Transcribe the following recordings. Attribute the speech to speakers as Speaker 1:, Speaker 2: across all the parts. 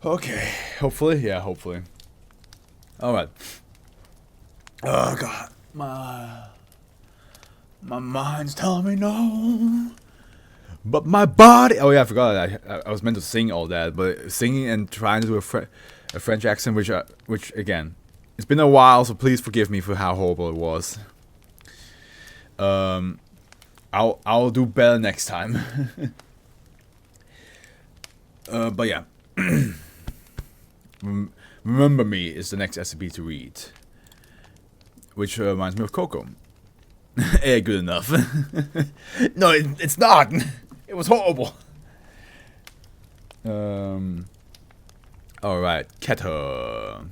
Speaker 1: Okay, hopefully, yeah, hopefully. Alright. Oh god, my mind's telling me no. But my body, oh yeah, I forgot, I was meant to sing all that, but singing and trying to do a French accent, which again, it's been a while, so please forgive me for how horrible it was. I'll do better next time. But yeah. Remember Me is the next SCP to read. Which reminds me of Coco. Yeah, good enough. No, it's not. It was horrible. Alright, Keta.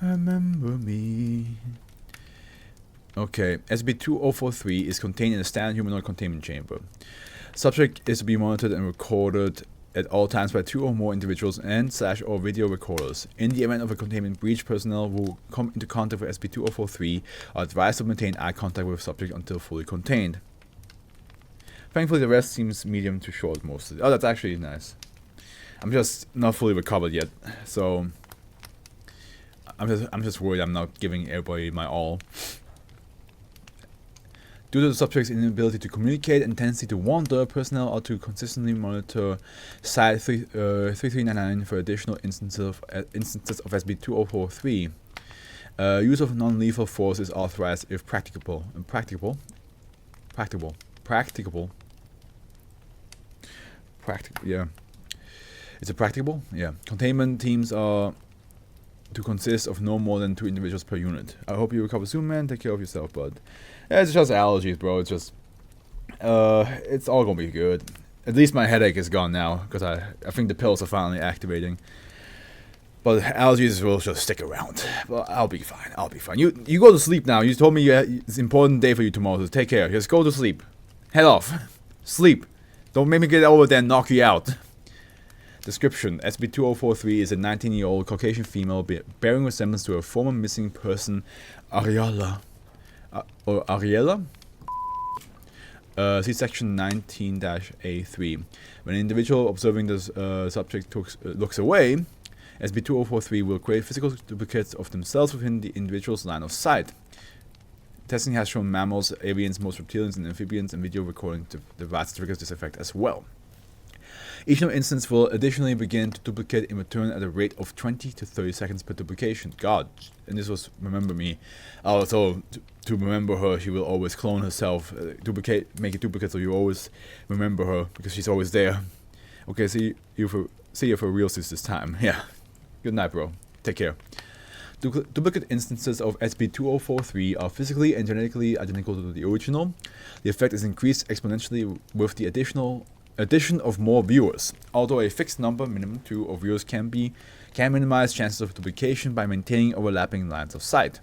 Speaker 1: Remember Me. Okay, SB2043 is contained in a standard humanoid containment chamber. Subject is to be monitored and recorded at all times by 2 or more individuals and/or video recorders. In the event of a containment breach, personnel who come into contact with SB2043 are advised to maintain eye contact with subject until fully contained. Thankfully, the rest seems medium to short mostly. Oh, that's actually nice. I'm just not fully recovered yet, so I'm just worried I'm not giving everybody my all. Due to the subject's inability to communicate and tendency to wander, personnel are to consistently monitor Site 3399 for additional instances of SB2043. Use of non-lethal force is authorized if practicable. Yeah. Is it practicable? Yeah. Containment teams are to consist of no more than 2 individuals per unit. I hope you recover soon, man. Take care of yourself, bud. Yeah, it's just allergies, bro. It's just, it's all gonna be good. At least my headache is gone now, because I think the pills are finally activating. But allergies will just stick around. But I'll be fine. I'll be fine. You go to sleep now. You told me it's an important day for you tomorrow, so take care. Just go to sleep. Head off. Sleep. Don't make me get over there and knock you out. Description: SB2043 is a 19-year-old Caucasian female bearing resemblance to a former missing person, Ariella. See section 19-A3. When an individual observing the subject looks away, SB2043 will create physical duplicates of themselves within the individual's line of sight. Testing has shown mammals, avians, most reptilians, and amphibians, and video recording devices triggers this effect as well. Each new instance will additionally begin to duplicate in return at a rate of 20 to 30 seconds per duplication. God, and this was Remember Me. Also, to remember her, she will always clone herself, make it duplicate so you always remember her, because she's always there. Okay, see you for real this time. Yeah. Good night, bro. Take care. Duplicate instances of SB2043 are physically and genetically identical to the original. The effect is increased exponentially with the addition of more viewers. Although a fixed number, minimum 2, of viewers can minimize chances of duplication by maintaining overlapping lines of sight.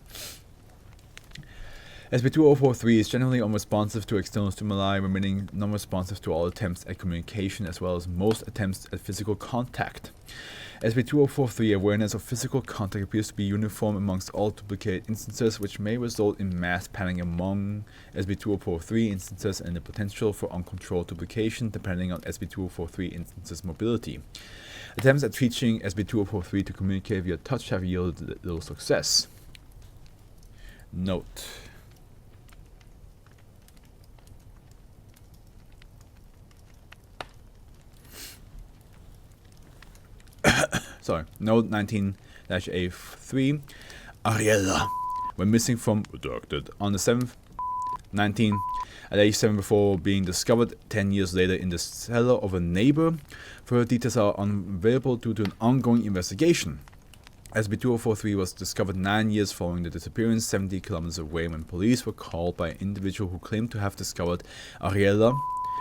Speaker 1: SB2043 is generally unresponsive to external stimuli, remaining non-responsive to all attempts at communication as well as most attempts at physical contact. SB2043 awareness of physical contact appears to be uniform amongst all duplicate instances, which may result in mass panic among SB2043 instances and the potential for uncontrolled duplication depending on SB2043 instances' mobility. Attempts at teaching SB2043 to communicate via touch have yielded little success. Note: sorry, Note 19-A3. Ariella went missing from Redacted on the 7th, 19, at age 7 before being discovered 10 years later in the cellar of a neighbor. Further details are unavailable due to an ongoing investigation. SB2043 was discovered 9 years following the disappearance 70 kilometers away when police were called by an individual who claimed to have discovered Ariella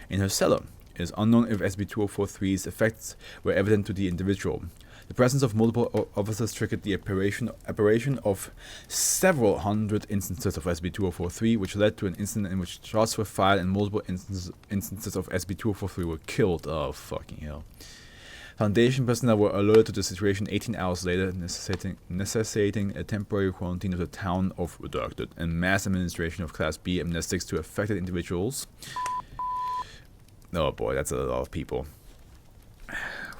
Speaker 1: in her cellar. It is unknown if SB2043's effects were evident to the individual. The presence of multiple officers triggered the apparition of several hundred instances of SB2043, which led to an incident in which shots were fired and multiple instances of SB2043 were killed. Oh, fucking hell. Foundation personnel were alerted to the situation 18 hours later, necessitating a temporary quarantine of the town of Redacted and mass administration of Class B amnestics to affected individuals. Oh boy, that's a lot of people.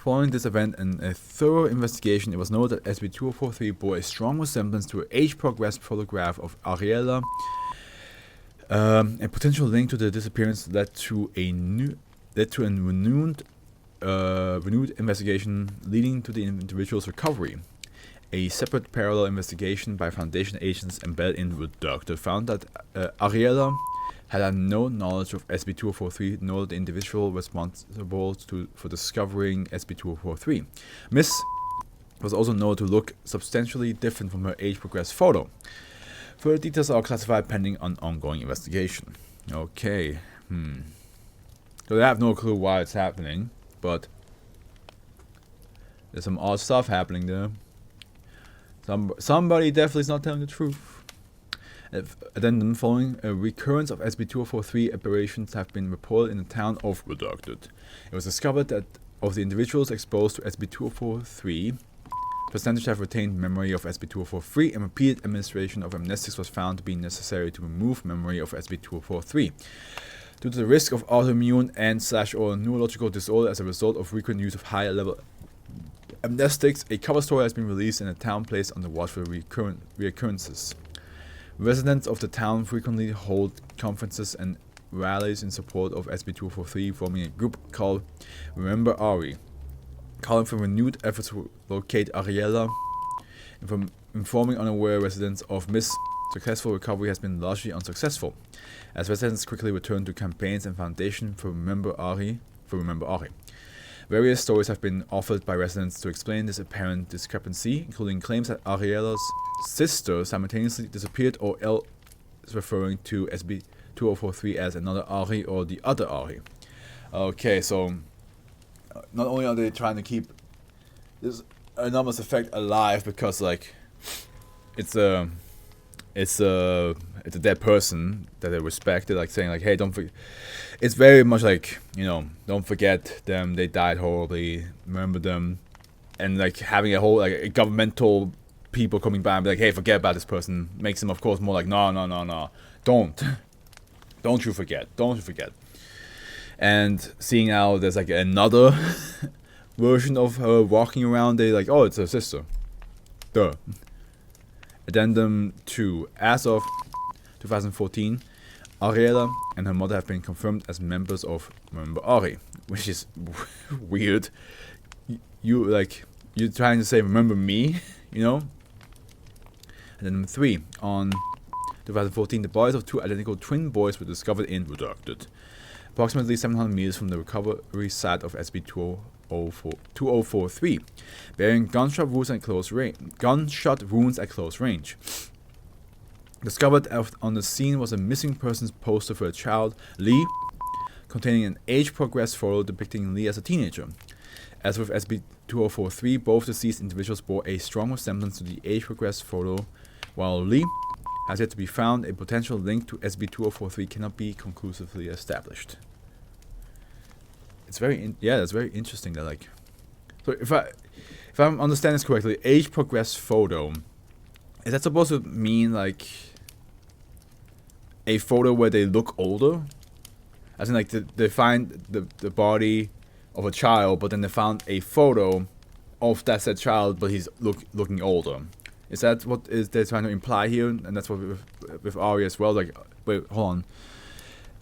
Speaker 1: Following this event and a thorough investigation, it was noted that SB2043 bore a strong resemblance to an age-progressed photograph of Ariella. A potential link to the disappearance led to a renewed investigation leading to the individual's recovery. A separate parallel investigation by Foundation agents embedded in Redacted found that Ariella had no knowledge of SB2043, nor the individual responsible for discovering SB2043. Miss was also known to look substantially different from her age-progressed photo. Further details are classified pending an ongoing investigation. Okay, So they have no clue why it's happening, but there's some odd stuff happening there. Somebody definitely is not telling the truth. Addendum: following a recurrence of SB2043 aberrations have been reported in the town of Redacted. It was discovered that of the individuals exposed to SB2043, percentage have retained memory of SB2043, and repeated administration of amnestics was found to be necessary to remove memory of SB2043. Due to the risk of autoimmune and/or neurological disorder as a result of frequent use of higher level amnestics, a cover story has been released and a town placed on the watch for reoccurrences. Residents of the town frequently hold conferences and rallies in support of SB2043, forming a group called Remember Ari, calling for renewed efforts to locate Ariella, and informing unaware residents of Miss' successful recovery has been largely unsuccessful, as residents quickly return to campaigns and foundation for Remember Ari. Various stories have been offered by residents to explain this apparent discrepancy, including claims that Ariella's sister simultaneously disappeared, or else referring to SB2043 as another Ari or the other Ari. Okay, so not only are they trying to keep this anomalous effect alive because like it's a dead person that they respected, like saying like, hey, don't forget. It's very much like, don't forget them, they died horribly, remember them, and like having a whole like a governmental people coming by and be like, hey, forget about this person, makes them of course more like, no, don't you forget, and seeing now there's like another version of her walking around, they like, oh, it's her sister, duh. Addendum 2. As of 2014, Ariella and her mother have been confirmed as members of Remember Ari, which is weird. You're trying to say remember me, Addendum 3. On 2014, the bodies of two identical twin boys were discovered in Redacted, approximately 700 meters from the recovery site of SB2043, bearing gunshot wounds at close range. Discovered on the scene was a missing persons poster for a child, Lee, containing an age-progressed photo depicting Lee as a teenager. As with SB2043, both deceased individuals bore a strong resemblance to the age-progressed photo, while Lee has yet to be found. A potential link to SB2043 cannot be conclusively established. It's that's very interesting. That like, so if I understand this correctly, age progressed photo, is that supposed to mean like a photo where they look older, as in like they find the body of a child, but then they found a photo of that said child, but he's looking older. Is that what they're trying to imply here? And that's what with Ari as well. Like, wait, hold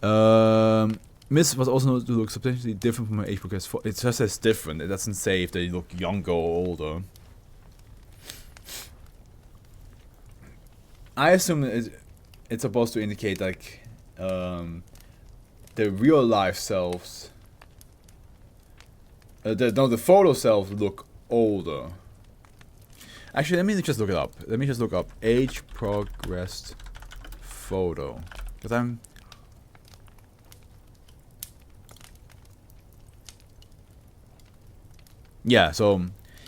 Speaker 1: on. Miss was also known to look substantially different from her age progress. It just says different. It doesn't say if they look younger or older. I assume it's supposed to indicate like the real life selves. The photo selves look older. Actually, let me just look it up. Let me just look up age progressed photo, because I'm. Yeah, so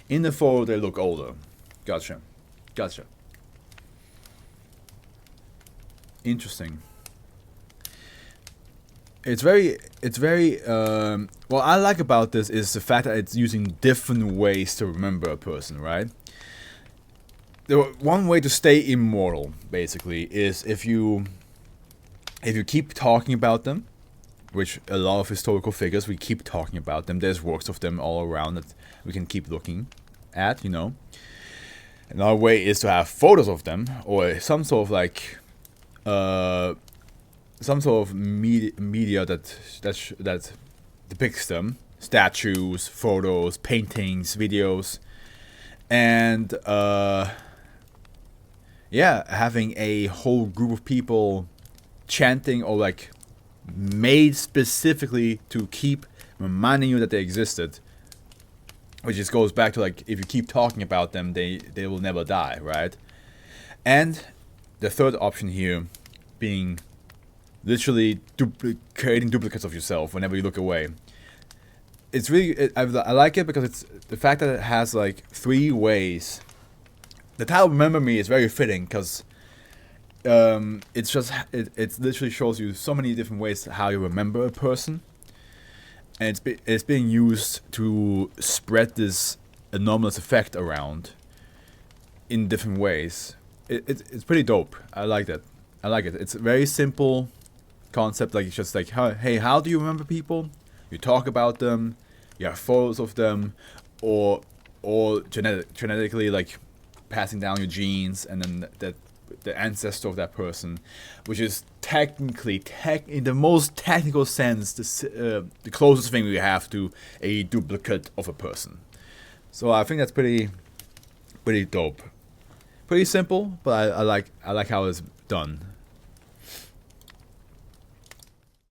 Speaker 1: in the photo they look older. Gotcha. Interesting. It's very what I like about this is the fact that it's using different ways to remember a person, right? One way to stay immortal, basically, is if you keep talking about them, which a lot of historical figures, we keep talking about them. There's works of them all around that we can keep looking at, you know. Another way is to have photos of them, or some sort of like, some sort of media that depicts them. Statues, photos, paintings, videos, and yeah, having a whole group of people chanting or like made specifically to keep reminding you that they existed, which just goes back to like, if you keep talking about them, they will never die, right? And the third option here being literally creating duplicates of yourself whenever you look away. It's really, I like it because it's the fact that it has like 3 ways. The title "Remember Me" is very fitting because it's just it literally shows you so many different ways how you remember a person, and it's being used to spread this anomalous effect around in different ways. It's pretty dope. I like that. I like it. It's a very simple concept. Like, it's just like, hey, how do you remember people? You talk about them, you have photos of them, or genetically like passing down your genes, and then the ancestor of that person, which is technically in the most technical sense the closest thing we have to a duplicate of a person. So I think that's pretty dope. Pretty simple, but I like how it's done.